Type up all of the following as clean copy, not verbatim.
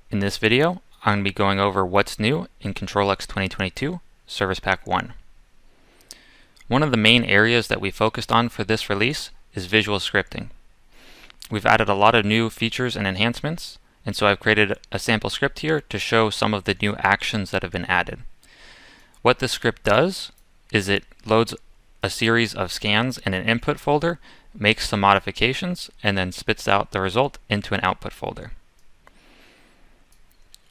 In this video, I'm going to be going over what's new in Control X 2022 Service Pack 1. One of the main areas that we focused on for this release is visual scripting. We've added a lot of new features and enhancements, and so I've created a sample script here to show some of the new actions that have been added. What this script does is it loads a series of scans in an input folder, makes some modifications, and then spits out the result into an output folder.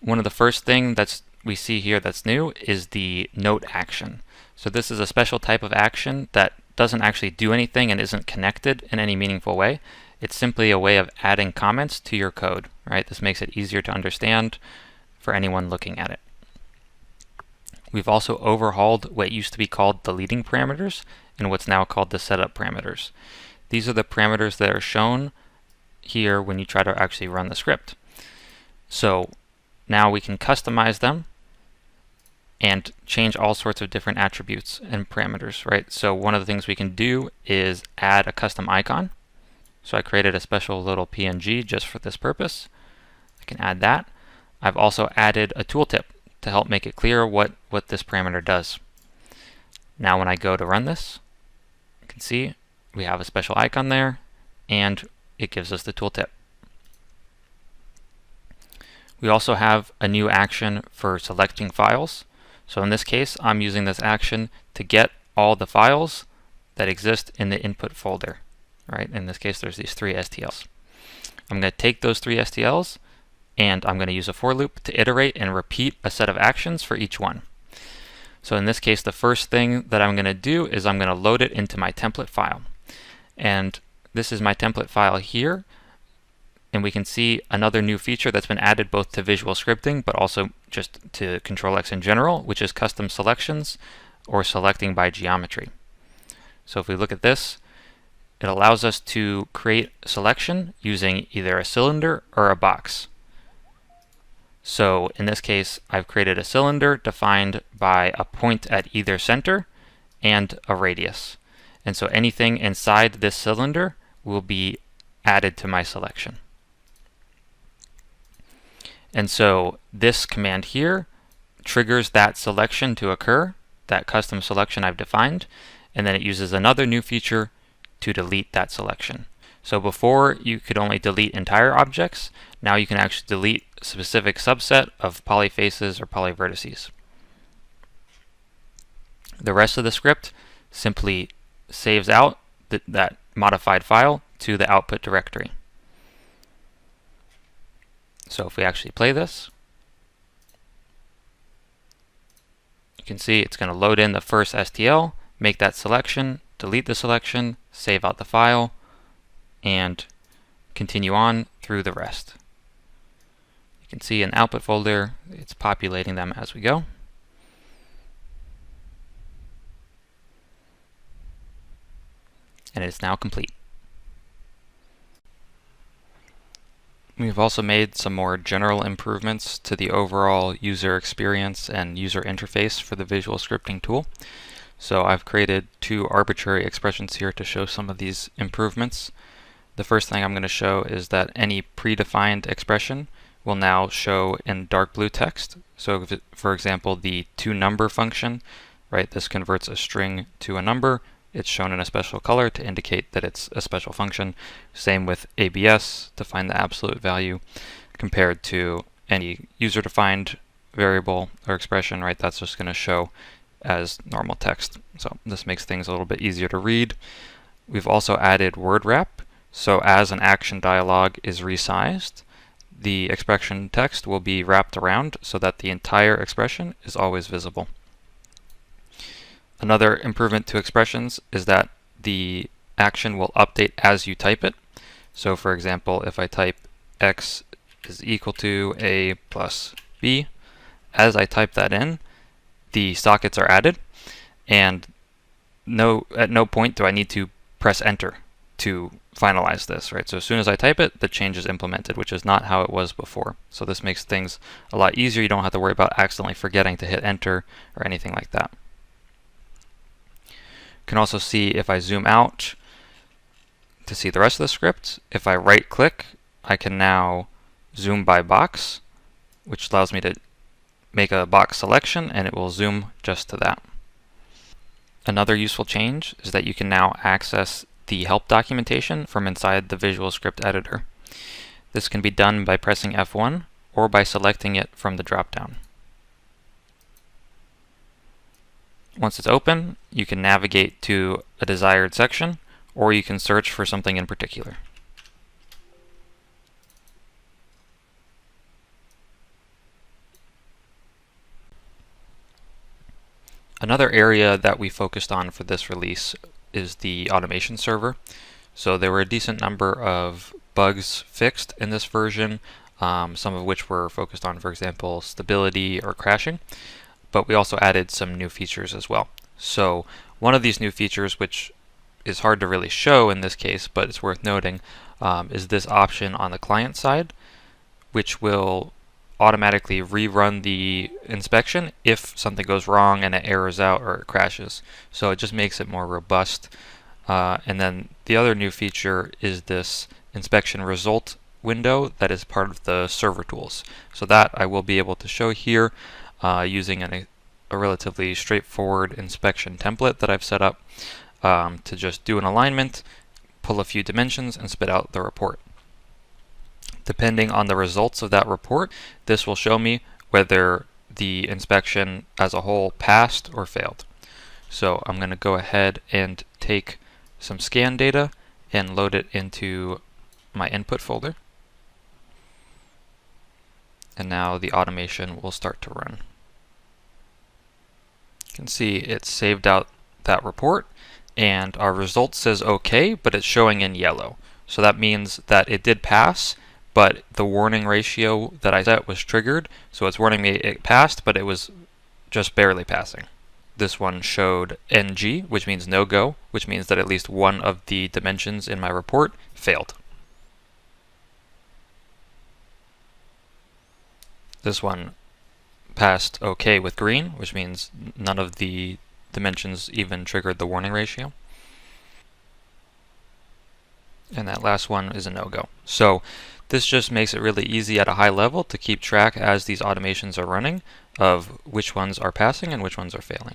One of the first things we see here that's new is the note action. So this is a special type of action that doesn't actually do anything and isn't connected in any meaningful way. It's simply a way of adding comments to your code, right? This makes it easier to understand for anyone looking at it. We've also overhauled what used to be called deleting parameters and what's now called the setup parameters. These are the parameters that are shown here when you try to actually run the script. So now we can customize them and change all sorts of different attributes and parameters, right? So one of the things we can do is add a custom icon. So I created a special little PNG just for this purpose. I can add that. I've also added a tooltip to help make it clear what this parameter does. Now when I go to run this, you can see we have a special icon there, and it gives us the tooltip. We also have a new action for selecting files. So in this case, I'm using this action to get all the files that exist in the input folder, right? In this case, there's these 3 STLs. I'm going to take those 3 STLs, and I'm going to use a for loop to iterate and repeat a set of actions for each one. So in this case, the first thing that I'm going to do is I'm going to load it into my template file. And this is my template file here. And we can see another new feature that's been added both to visual scripting, but also just to Control X in general, which is custom selections or selecting by geometry. So if we look at this, it allows us to create a selection using either a cylinder or a box. So in this case, I've created a cylinder defined by a point at either center and a radius. And so anything inside this cylinder will be added to my selection. And so this command here triggers that selection to occur, that custom selection I've defined, and then it uses another new feature to delete that selection. So before you could only delete entire objects, now you can actually delete a specific subset of polyfaces or polyvertices. The rest of the script simply saves out that modified file to the output directory. So if we actually play this, you can see it's going to load in the first STL, make that selection, delete the selection, save out the file, and continue on through the rest. You can see in the output folder, it's populating them as we go. And it's now complete. We've also made some more general improvements to the overall user experience and user interface for the visual scripting tool. So I've created 2 arbitrary expressions here to show some of these improvements. The first thing I'm going to show is that any predefined expression will now show in dark blue text. So if for example, the toNumber function, right, this converts a string to a number. It's shown in a special color to indicate that it's a special function. Same with ABS to find the absolute value compared to any user-defined variable or expression, right? That's just going to show as normal text. So this makes things a little bit easier to read. We've also added word wrap. So as an action dialog is resized, the expression text will be wrapped around so that the entire expression is always visible. Another improvement to expressions is that the action will update as you type it. So for example, if I type x is equal to a plus b, as I type that in, the sockets are added, and at no point do I need to press enter to finalize this, right? So as soon as I type it, the change is implemented, which is not how it was before. So this makes things a lot easier. You don't have to worry about accidentally forgetting to hit enter or anything like that. You can also see if I zoom out to see the rest of the script, if I right click, I can now zoom by box which allows me to make a box selection, and it will zoom just to that. Another useful change is that you can now access the help documentation from inside the Visual Script editor. This can be done by pressing F1 or by selecting it from the drop-down. Once it's open, you can navigate to a desired section, or you can search for something in particular. Another area that we focused on for this release is the automation server. So there were a decent number of bugs fixed in this version, some of which were focused on, for example, stability or crashing, but we also added some new features as well. So one of these new features, which is hard to really show in this case, but it's worth noting, is this option on the client side, which will automatically rerun the inspection if something goes wrong and it errors out or it crashes. So it just makes it more robust. And then the other new feature is this inspection result window that is part of the server tools. So that I will be able to show here using a relatively straightforward inspection template that I've set up to just do an alignment, pull a few dimensions, and spit out the report. Depending on the results of that report, this will show me whether the inspection as a whole passed or failed. So I'm going to go ahead and take some scan data and load it into my input folder. And now the automation will start to run. You can see it's saved out that report, and our result says OK, but it's showing in yellow. So that means that it did pass, but the warning ratio that I set was triggered, so it's warning me it passed, but it was just barely passing. This one showed NG, which means no go, which means that at least one of the dimensions in my report failed. This one passed OK with green, which means none of the dimensions even triggered the warning ratio. And that last one is a no-go. So this just makes it really easy at a high level to keep track as these automations are running of which ones are passing and which ones are failing.